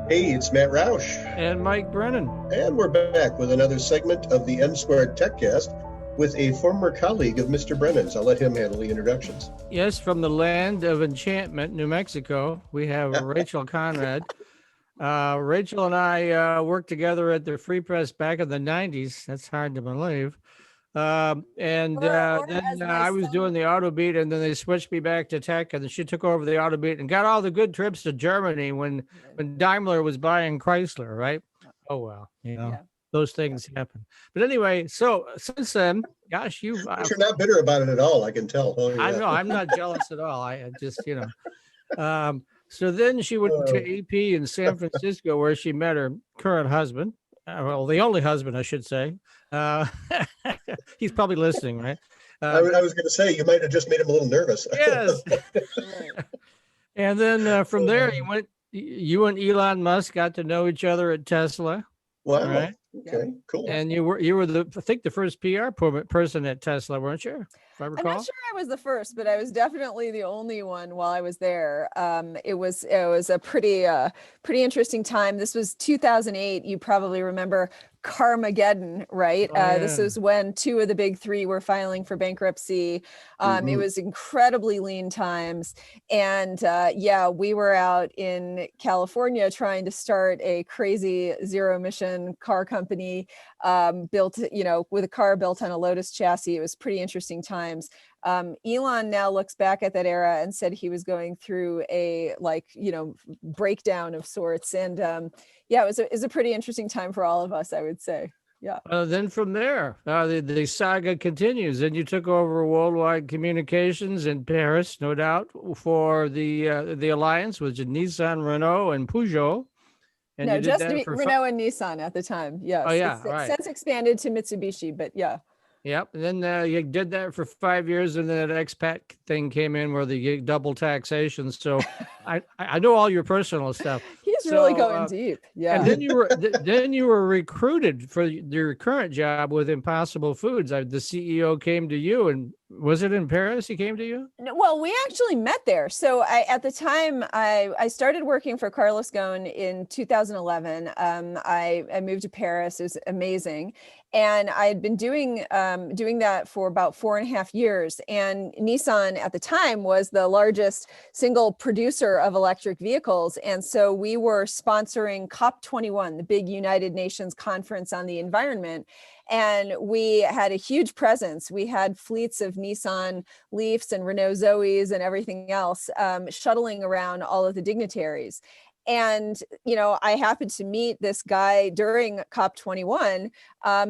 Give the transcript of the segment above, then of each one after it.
Hey, it's Matt Roush, And Mike Brennan. and we're back with another segment of the M Squared TechCast with a former colleague of Mr. Brennan's. I'll let him handle the introductions. Yes, from the land of enchantment, New Mexico, we have Rachel Konrad. Rachel and I worked together at the Free Press back in the 90s. That's hard to believe. Or Then as my I was son, doing the auto beat, and then they switched me back to tech, and then she took over the auto beat and got all the good trips to Germany when Daimler was buying Chrysler, right? Oh well, yeah. those things happen. But anyway, so since then, gosh, But you're not bitter about it at all, I can tell. Oh, I yeah. know I'm not jealous at all. I just So then she went to AP in San Francisco, where she met her current husband. Well, the only husband, I should say. Uh, he's probably listening, right? I was going to say, you might have just made him a little nervous. Yes. Right. And then from there, you and Elon Musk got to know each other at Tesla. Wow. Right. Okay, cool. And you were I think the first PR person at Tesla, weren't you? If I recall. I'm not sure I was the first, but I was definitely the only one while I was there. It was a pretty interesting time. This was 2008. You probably remember Carmageddon, right? Oh, This yeah. was when two of the big three were filing for bankruptcy. It was incredibly lean times. And we were out in California trying to start a crazy zero emission car company built, with a car built on a Lotus chassis. It was pretty interesting times. Elon now looks back at that era and said he was going through a breakdown of sorts. And it was a pretty interesting time for all of us, I would say. Yeah. Then from there, the saga continues. Then you took over worldwide communications in Paris, no doubt, for the alliance with Nissan, Renault, and Peugeot. And No, you did just that for Renault and Nissan at the time. Yes. Oh, yeah, It's right. since expanded to Mitsubishi, but yeah. Yep. And then you did that for 5 years, and then that expat thing came in where the double taxation. So I know all your personal stuff. He's really going deep. Yeah. And then you were recruited for your current job with Impossible Foods. The CEO came to you, and was it in Paris? He came to you? No, well, we actually met there. So at the time, I started working for Carlos Ghosn in 2011. I moved to Paris. It was amazing. And I had been doing that for about 4.5 years. And Nissan at the time was the largest single producer of electric vehicles. And so we were sponsoring COP21, the big United Nations conference on the environment. And we had a huge presence. We had fleets of Nissan Leafs and Renault Zoes and everything else shuttling around all of the dignitaries. And, I happened to meet this guy during COP21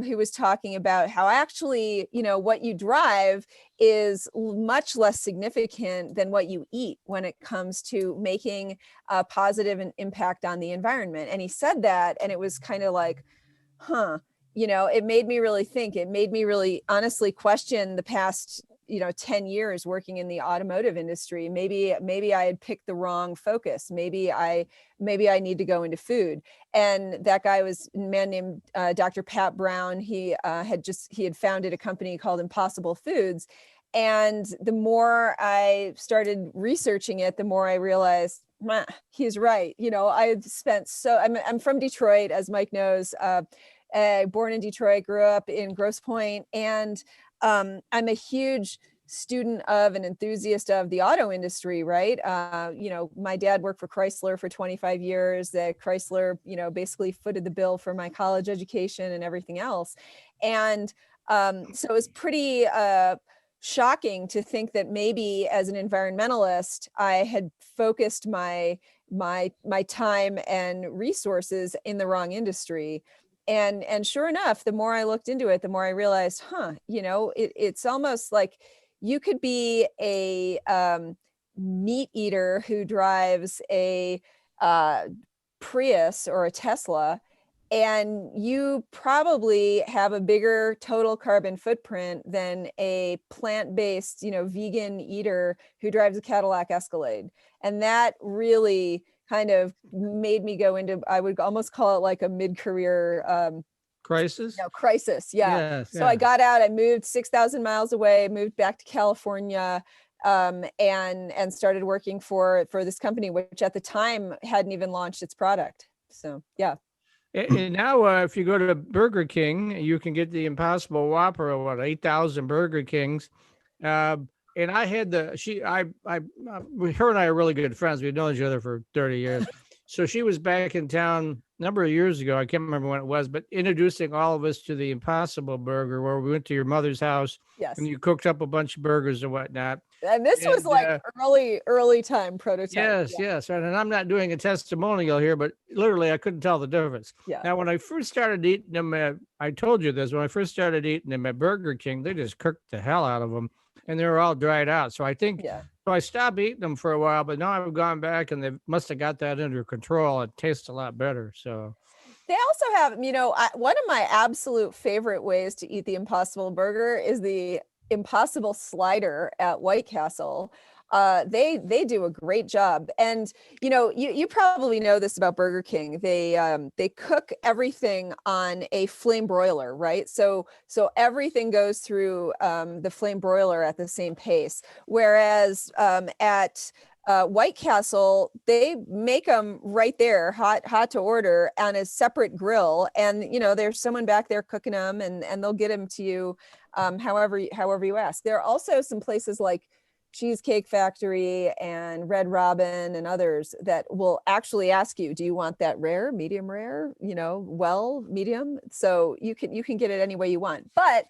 who was talking about how actually, what you drive is much less significant than what you eat when it comes to making a positive impact on the environment. And he said that, and it was kind of like, it made me really think. It made me really honestly question the past 10 years working in the automotive industry. Maybe I had picked the wrong focus. Maybe I need to go into food. And that guy was a man named Dr. Pat Brown. He had founded a company called Impossible Foods. And the more I started researching it, the more I realized, he's right. I had spent I'm from Detroit, as Mike knows, born in Detroit, grew up in Grosse Pointe, and I'm a huge student of and enthusiast of the auto industry, right? My dad worked for Chrysler for 25 years. Chrysler, basically footed the bill for my college education and everything else. And so it was pretty shocking to think that maybe as an environmentalist, I had focused my time and resources in the wrong industry. And sure enough, the more I looked into it, the more I realized, it's almost like you could be a meat eater who drives a Prius or a Tesla, and you probably have a bigger total carbon footprint than a plant-based, vegan eater who drives a Cadillac Escalade. And that really kind of made me go into, I would almost call it like a mid-career crisis. Crisis. Yeah. Yes, so I got out, I moved 6,000 miles away, moved back to California, and started working for this company, which at the time hadn't even launched its product. So yeah. And now, if you go to Burger King, you can get the Impossible Whopper of 8,000 Burger Kings. And I had her and I are really good friends. We've known each other for 30 years. So she was back in town a number of years ago. I can't remember when it was, but introducing all of us to the Impossible Burger, where we went to your mother's house. Yes. And you cooked up a bunch of burgers and whatnot. And this was like early time prototype. Yes. And I'm not doing a testimonial here, but literally I couldn't tell the difference. Yeah. Now, when I first started eating them, I told you this, when I first started eating them at Burger King, they just cooked the hell out of them and they were all dried out. So I think, so I stopped eating them for a while, but now I've gone back and they must have got that under control. It tastes a lot better. So they also have, one of my absolute favorite ways to eat the Impossible Burger is the Impossible Slider at White Castle. They do a great job. And, you probably know this about Burger King. They cook everything on a flame broiler, right? So everything goes through the flame broiler at the same pace. Whereas at White Castle, they make them right there, hot to order on a separate grill. And, there's someone back there cooking them and they'll get them to you however you ask. There are also some places like Cheesecake Factory and Red Robin and others that will actually ask you, do you want that rare, medium rare, medium? So you can get it any way you want. But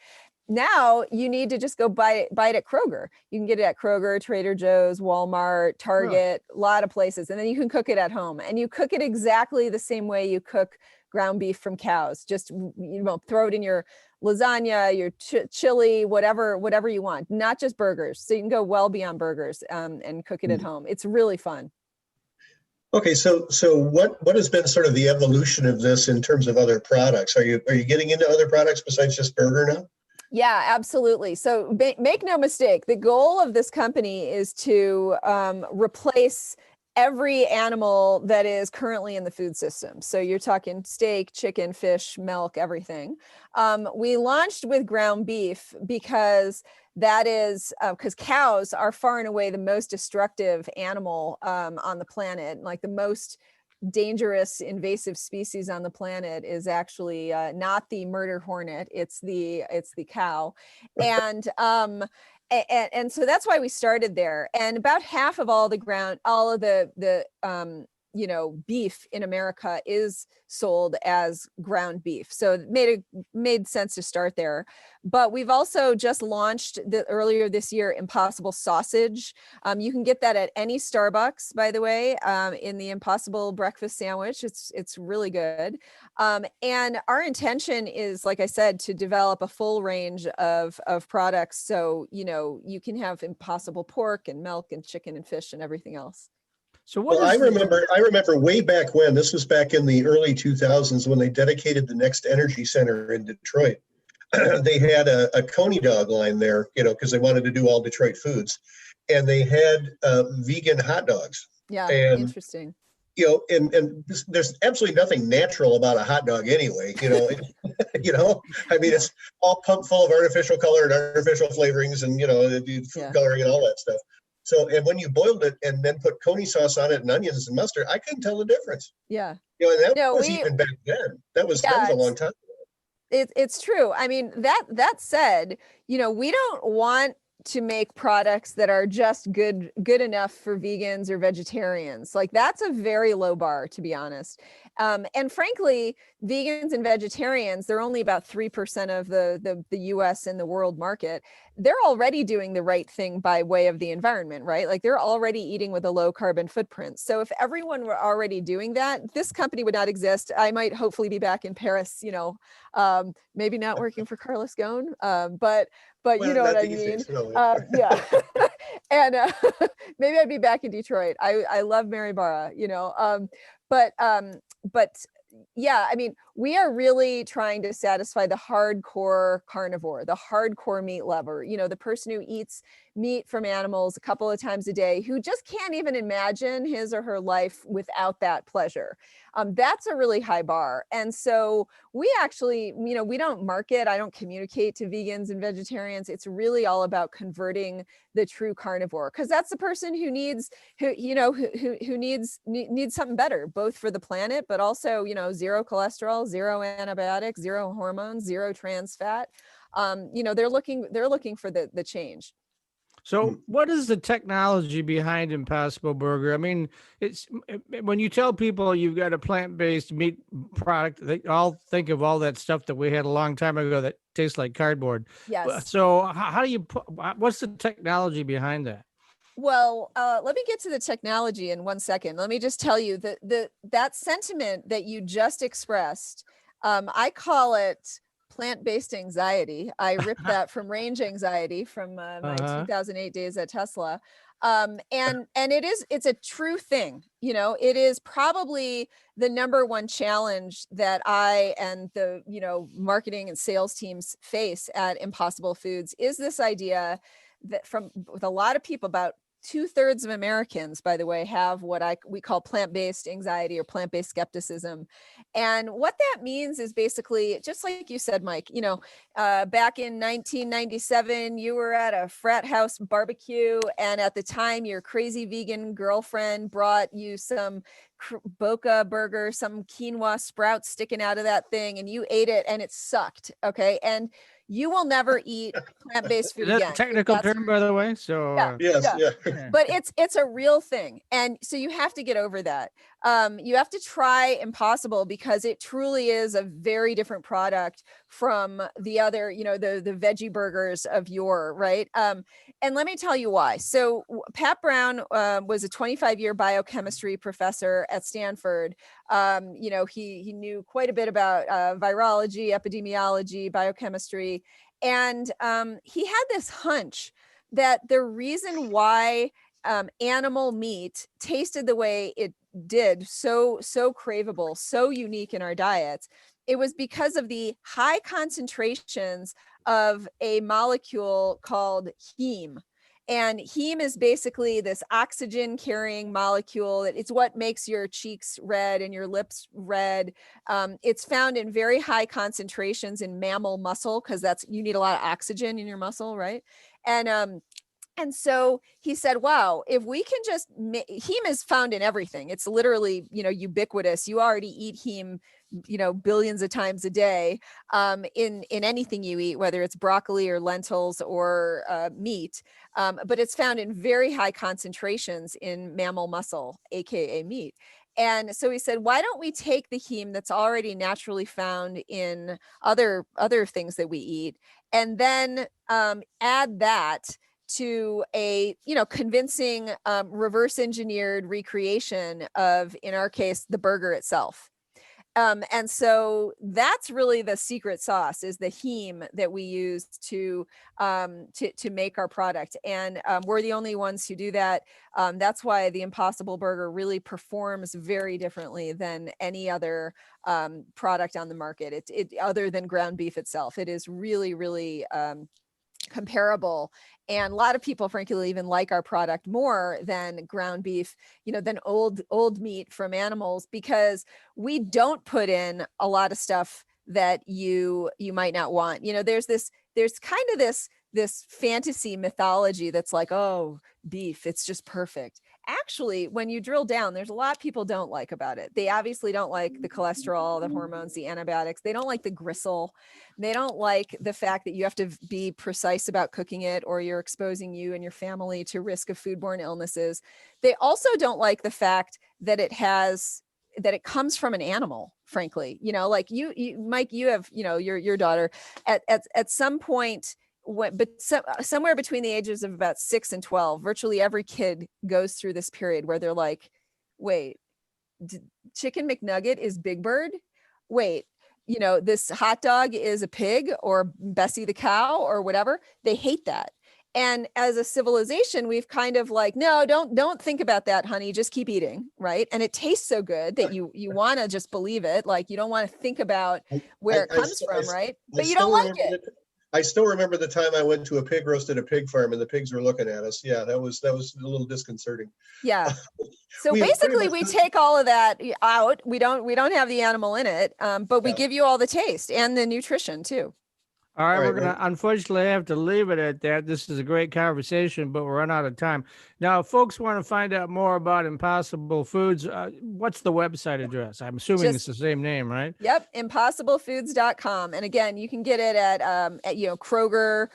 now you need to just go buy it at Kroger. You can get it at Kroger, Trader Joe's, Walmart, Target, a lot of places. And then you can cook it at home and you cook it exactly the same way you cook ground beef from cows. Just, throw it in your lasagna, your chili, whatever you want, not just burgers. So you can go well beyond burgers and cook it at home. It's really fun. Okay, so what has been sort of the evolution of this in terms of other products? Are you getting into other products besides just burger now? Yeah, absolutely. So make no mistake, the goal of this company is to replace every animal that is currently in the food system. So you're talking steak, chicken, fish, milk, everything. We launched with ground beef because that is because cows are far and away the most destructive animal on the planet. Like the most dangerous invasive species on the planet is actually not the murder hornet, it's the cow. And so that's why we started there. And about half of all of the beef in America is sold as ground beef. So it made sense to start there. But we've also just launched earlier this year, Impossible Sausage. You can get that at any Starbucks, by the way, in the Impossible breakfast sandwich. It's really good. And our intention is, like I said, to develop a full range of products. So, you can have Impossible pork and milk and chicken and fish and everything else. So I remember way back when, this was back in the early 2000s when they dedicated the Next Energy Center in Detroit. They had a Coney dog line there, because they wanted to do all Detroit foods. And they had vegan hot dogs. Yeah, interesting. And there's absolutely nothing natural about a hot dog anyway, it's all pumped full of artificial color and artificial flavorings and, food coloring and all that stuff. So, and when you boiled it and then put Coney sauce on it and onions and mustard, I couldn't tell the difference. Yeah. And that was even back then. That was a long time ago. It's true. I mean, that said, we don't want to make products that are just good enough for vegans or vegetarians. Like that's a very low bar, to be honest. And frankly, vegans and vegetarians, they're only about 3% of the US and the world market. They're already doing the right thing by way of the environment, right? Like they're already eating with a low carbon footprint. So if everyone were already doing that, this company would not exist. I might hopefully be back in Paris, maybe not working for Carlos Ghosn, but you know what I mean? Yeah. And maybe I'd be back in Detroit. I love Mary Barra, but yeah, I mean, we are really trying to satisfy the hardcore carnivore, the hardcore meat lover, the person who eats meat from animals a couple of times a day, who just can't even imagine his or her life without that pleasure. That's a really high bar. And so we actually, we don't market, I don't communicate to vegans and vegetarians. It's really all about converting the true carnivore, because that's the person who needs, who needs something better, both for the planet, but also, zero cholesterol, zero antibiotics, zero hormones, zero trans fat. They're looking for the change. So what is the technology behind Impossible Burger? I mean, it's when you tell people you've got a plant-based meat product, they all think of all that stuff that we had a long time ago that tastes like cardboard. Yes. So how do you what's the technology behind that? Well, let me get to the technology in 1 second. Let me just tell you that sentiment that you just expressed, I call it plant-based anxiety. I ripped that from range anxiety from my 2008 days at Tesla. And it's a true thing. It is probably the number one challenge that I and the, marketing and sales teams face at Impossible Foods, is this idea that with a lot of people, about 2/3 of Americans, by the way, have what we call plant-based anxiety or plant-based skepticism. And what that means is basically, just like you said, Mike, back in 1997, you were at a frat house barbecue, and at the time, your crazy vegan girlfriend brought you some Boca burger, some quinoa sprouts sticking out of that thing, and you ate it and it sucked. Okay. And you will never eat plant-based food Is that again. a technical term, by the way? So Yes, yeah. But it's a real thing. And so you have to get over that. You have to try Impossible, because it truly is a very different product from the other, the veggie burgers of yore, right? And let me tell you why. So Pat Brown was a 25-year biochemistry professor at Stanford. He knew quite a bit about virology, epidemiology, biochemistry. And he had this hunch that the reason why animal meat tasted the way it did, so craveable, so unique in our diets, it was because of the high concentrations of a molecule called heme. And heme is basically this oxygen carrying molecule. It's what makes your cheeks red and your lips red. It's found in very high concentrations in mammal muscle, because you need a lot of oxygen in your muscle, right? And so he said, wow, if we can just, heme is found in everything. It's literally, ubiquitous. You already eat heme, billions of times a day in anything you eat, whether it's broccoli or lentils or meat. But it's found in very high concentrations in mammal muscle, AKA meat. And so he said, why don't we take the heme that's already naturally found in other things that we eat, and then add that to a convincing reverse engineered recreation of, in our case, the burger itself. And so that's really the secret sauce, is the heme that we use to make our product. And we're the only ones who do that. That's why the Impossible Burger really performs very differently than any other product on the market. It other than ground beef itself. It is really, really comparable. And a lot of people, frankly, even like our product more than ground beef, than old meat from animals, because we don't put in a lot of stuff that you might not want. There's kind of this fantasy mythology that's like, oh, beef, it's just perfect. Actually, when you drill down, there's a lot people don't like about it. They obviously don't like the cholesterol, the hormones, the antibiotics. They don't like the gristle. They don't like the fact that you have to be precise about cooking it, or you're exposing you and your family to risk of foodborne illnesses. They also don't like the fact that it comes from an animal, frankly. Like you Mike, you have, your daughter at some point, somewhere between the ages of about 6 and 12, virtually every kid goes through this period where they're like, wait, Chicken McNugget is Big Bird? Wait, this hot dog is a pig, or Bessie the cow, or whatever. They hate that. And as a civilization, we've kind of like, no, don't think about that, honey. Just keep eating, right? And it tastes so good that you want to just believe it. Like you don't want to think about where it comes from, right? But you don't like it. I still remember the time I went to a pig roast at a pig farm and the pigs were looking at us. Yeah, that was a little disconcerting. Yeah. So basically we take all of that out. We don't have the animal in it, but we give you all the taste and the nutrition too. All right, we're going to unfortunately have to leave it at that. This is a great conversation, but we're running out of time. Now, if folks want to find out more about Impossible Foods, what's the website address? I'm assuming it's the same name, right? Yep, impossiblefoods.com. And again, you can get it at Kroger,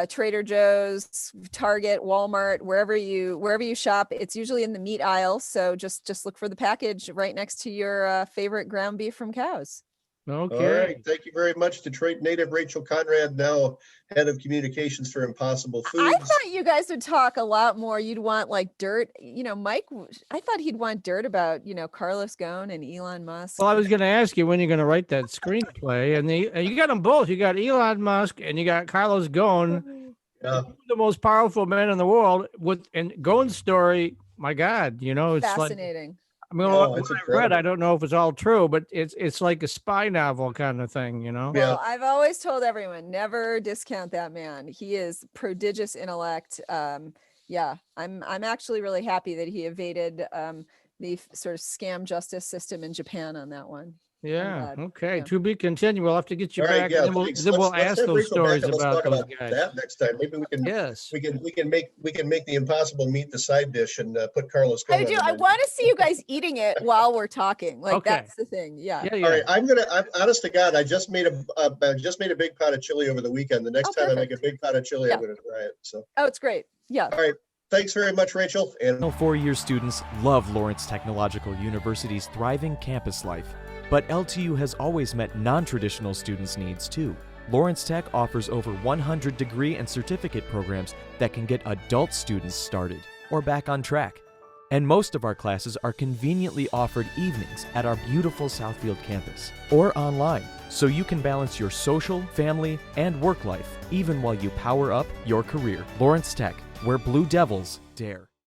Trader Joe's, Target, Walmart, wherever you shop. It's usually in the meat aisle, so just look for the package right next to your favorite ground beef from cows. Okay. All right. Thank you very much, Detroit native Rachel Konrad, now head of communications for Impossible Foods. I thought you guys would talk a lot more. You'd want like dirt. Mike, I thought he'd want dirt about, Carlos Ghosn and Elon Musk. Well, I was going to ask you when you're going to write that screenplay, and you got them both. You got Elon Musk and you got Carlos Ghosn, the most powerful men in the world. And Ghosn's story, my God, it's fascinating. Like, I mean, what I've read, I don't know if it's all true, but it's like a spy novel kind of thing, Well, I've always told everyone, never discount that man. He is prodigious intellect. I'm actually really happy that he evaded the sort of scam justice system in Japan on that one. Yeah. Okay. To be continued. We'll have to get you back. Yeah, and then we'll ask those stories about those guys. That next time. Maybe we can. Yes. We can make the Impossible meat the side dish and put Carlos. I do. I want to see you guys eating it while we're talking. Like that's the thing. Yeah. Yeah. All right. I'm honest to God, I just made a big pot of chili over the weekend. The next time I make a big pot of chili, I'm going to try it. So. Oh, it's great. Yeah. All right. Thanks very much, Rachel. And four-year students love Lawrence Technological University's thriving campus life. But LTU has always met non-traditional students' needs too. Lawrence Tech offers over 100 degree and certificate programs that can get adult students started or back on track. And most of our classes are conveniently offered evenings at our beautiful Southfield campus or online, so you can balance your social, family, and work life even while you power up your career. Lawrence Tech, where Blue Devils dare.